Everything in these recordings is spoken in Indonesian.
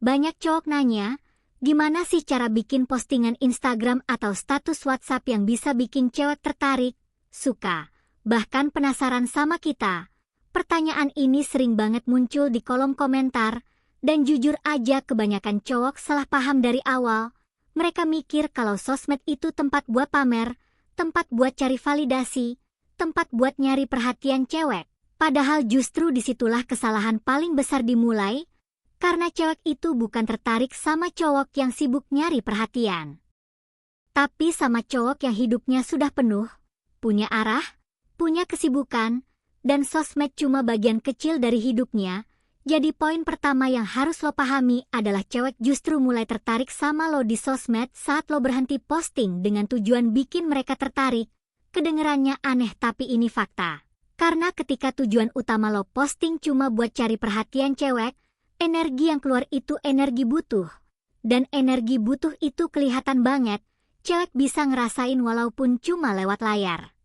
Banyak cowok nanya, gimana sih cara bikin postingan Instagram atau status WhatsApp yang bisa bikin cewek tertarik, suka, bahkan penasaran sama kita? Pertanyaan ini sering banget muncul di kolom komentar, dan jujur aja kebanyakan cowok salah paham dari awal. Mereka mikir kalau sosmed itu tempat buat pamer, tempat buat cari validasi, tempat buat nyari perhatian cewek. Padahal justru disitulah kesalahan paling besar dimulai, karena cewek itu bukan tertarik sama cowok yang sibuk nyari perhatian. Tapi sama cowok yang hidupnya sudah penuh, punya arah, punya kesibukan, dan sosmed cuma bagian kecil dari hidupnya. Jadi poin pertama yang harus lo pahami adalah cewek justru mulai tertarik sama lo di sosmed saat lo berhenti posting dengan tujuan bikin mereka tertarik. Kedengerannya aneh tapi ini fakta. Karena ketika tujuan utama lo posting cuma buat cari perhatian cewek, energi yang keluar itu energi butuh. Dan energi butuh itu kelihatan banget, cewek bisa ngerasain walaupun cuma lewat layar.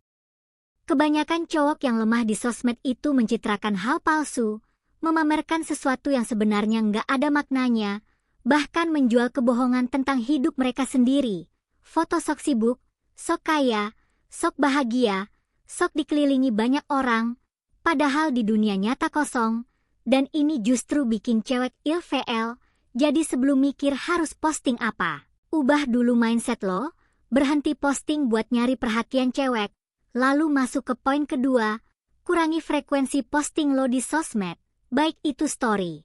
Kebanyakan cowok yang lemah di sosmed itu mencitrakan hal palsu, memamerkan sesuatu yang sebenarnya nggak ada maknanya, bahkan menjual kebohongan tentang hidup mereka sendiri. Foto sok sibuk, sok kaya, sok bahagia, sok dikelilingi banyak orang, padahal di dunia nyata kosong, dan ini justru bikin cewek ilfeel. Jadi sebelum mikir harus posting apa, ubah dulu mindset lo, berhenti posting buat nyari perhatian cewek, lalu masuk ke poin kedua, kurangi frekuensi posting lo di sosmed. Baik itu story,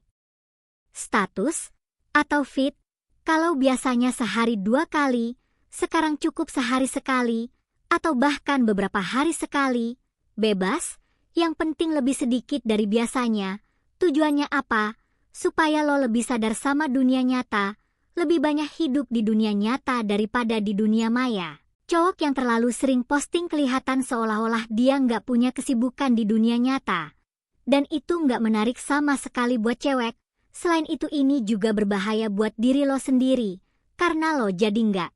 status, atau feed. Kalau biasanya sehari 2 kali, sekarang cukup sehari sekali, atau bahkan beberapa hari sekali. Bebas, yang penting lebih sedikit dari biasanya. Tujuannya apa? Supaya lo lebih sadar sama dunia nyata, lebih banyak hidup di dunia nyata daripada di dunia maya. Cowok yang terlalu sering posting kelihatan seolah-olah dia nggak punya kesibukan di dunia nyata. Dan itu nggak menarik sama sekali buat cewek. Selain itu ini juga berbahaya buat diri lo sendiri, karena lo jadi nggak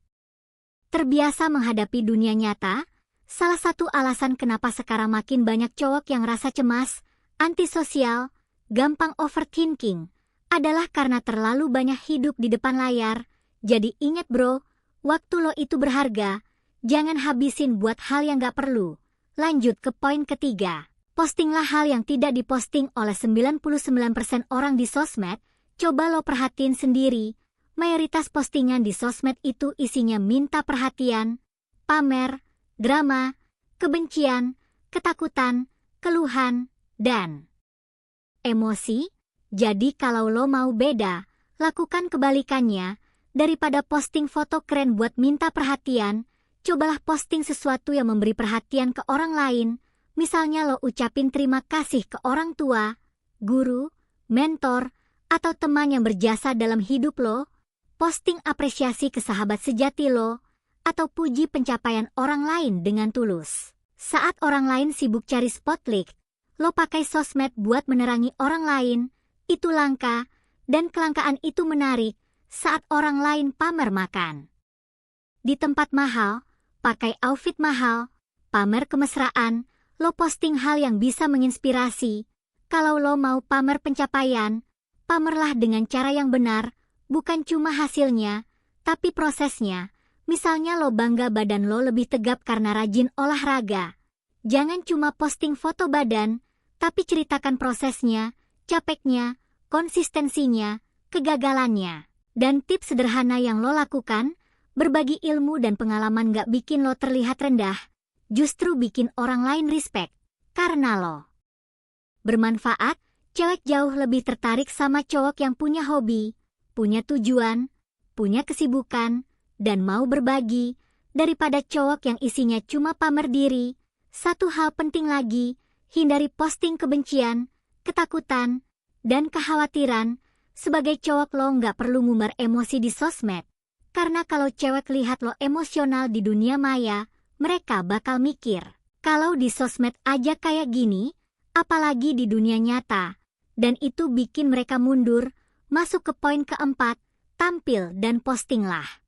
terbiasa menghadapi dunia nyata. Salah satu alasan kenapa sekarang makin banyak cowok yang rasa cemas, antisosial, gampang overthinking, adalah karena terlalu banyak hidup di depan layar. Jadi ingat bro, waktu lo itu berharga, jangan habisin buat hal yang nggak perlu. Lanjut ke poin ketiga. Postinglah hal yang tidak diposting oleh 99% orang di sosmed. Coba lo perhatiin sendiri, mayoritas postingan di sosmed itu isinya minta perhatian, pamer, drama, kebencian, ketakutan, keluhan, dan emosi. Jadi kalau lo mau beda, lakukan kebalikannya. Daripada posting foto keren buat minta perhatian, cobalah posting sesuatu yang memberi perhatian ke orang lain. Misalnya lo ucapin terima kasih ke orang tua, guru, mentor, atau teman yang berjasa dalam hidup lo, posting apresiasi ke sahabat sejati lo, atau puji pencapaian orang lain dengan tulus. Saat orang lain sibuk cari spotlight, lo pakai sosmed buat menerangi orang lain, itu langka, dan kelangkaan itu menarik saat orang lain pamer makan di tempat mahal, pakai outfit mahal, pamer kemesraan. Lo posting hal yang bisa menginspirasi. Kalau lo mau pamer pencapaian, pamerlah dengan cara yang benar, bukan cuma hasilnya, tapi prosesnya. Misalnya lo bangga badan lo lebih tegap karena rajin olahraga. Jangan cuma posting foto badan, tapi ceritakan prosesnya, capeknya, konsistensinya, kegagalannya. Dan tips sederhana yang lo lakukan, berbagi ilmu dan pengalaman gak bikin lo terlihat rendah, justru bikin orang lain respect. Karena lo bermanfaat, cewek jauh lebih tertarik sama cowok yang punya hobi, punya tujuan, punya kesibukan, dan mau berbagi, daripada cowok yang isinya cuma pamer diri. Satu hal penting lagi, hindari posting kebencian, ketakutan, dan kekhawatiran. Sebagai cowok lo nggak perlu ngumbar emosi di sosmed. Karena kalau cewek lihat lo emosional di dunia maya, mereka bakal mikir, kalau di sosmed aja kayak gini, apalagi di dunia nyata. Dan itu bikin mereka mundur. Masuk ke poin keempat, tampil dan postinglah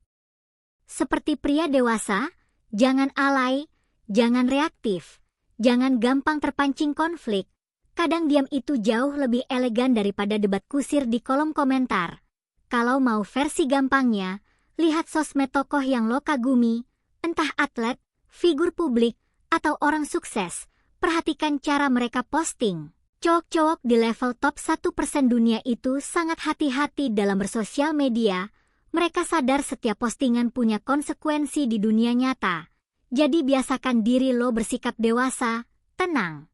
seperti pria dewasa. Jangan alay, jangan reaktif, jangan gampang terpancing konflik. Kadang diam itu jauh lebih elegan daripada debat kusir di kolom komentar. Kalau mau versi gampangnya, lihat sosmed tokoh yang lo kagumi, entah atlet, figur publik, atau orang sukses. Perhatikan cara mereka posting. Cowok-cowok di level top 1% dunia itu sangat hati-hati dalam bersosial media. Mereka sadar setiap postingan punya konsekuensi di dunia nyata. Jadi biasakan diri lo bersikap dewasa, tenang,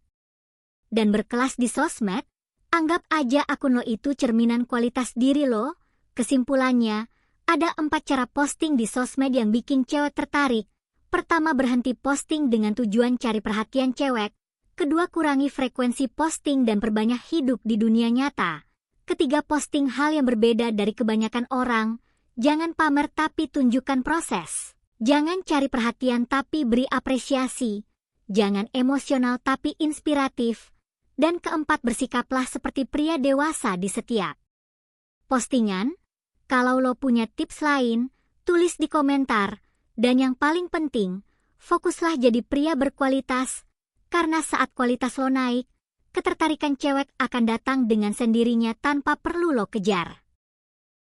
dan berkelas di sosmed. Anggap aja akun lo itu cerminan kualitas diri lo. Kesimpulannya, ada 4 cara posting di sosmed yang bikin cewek tertarik. Pertama, berhenti posting dengan tujuan cari perhatian cewek. Kedua, kurangi frekuensi posting dan perbanyak hidup di dunia nyata. Ketiga, posting hal yang berbeda dari kebanyakan orang. Jangan pamer tapi tunjukkan proses. Jangan cari perhatian tapi beri apresiasi. Jangan emosional tapi inspiratif. Dan keempat, bersikaplah seperti pria dewasa di setiap postingan. Kalau lo punya tips lain, tulis di komentar. Dan yang paling penting, fokuslah jadi pria berkualitas. Karena saat kualitas lo naik, ketertarikan cewek akan datang dengan sendirinya tanpa perlu lo kejar.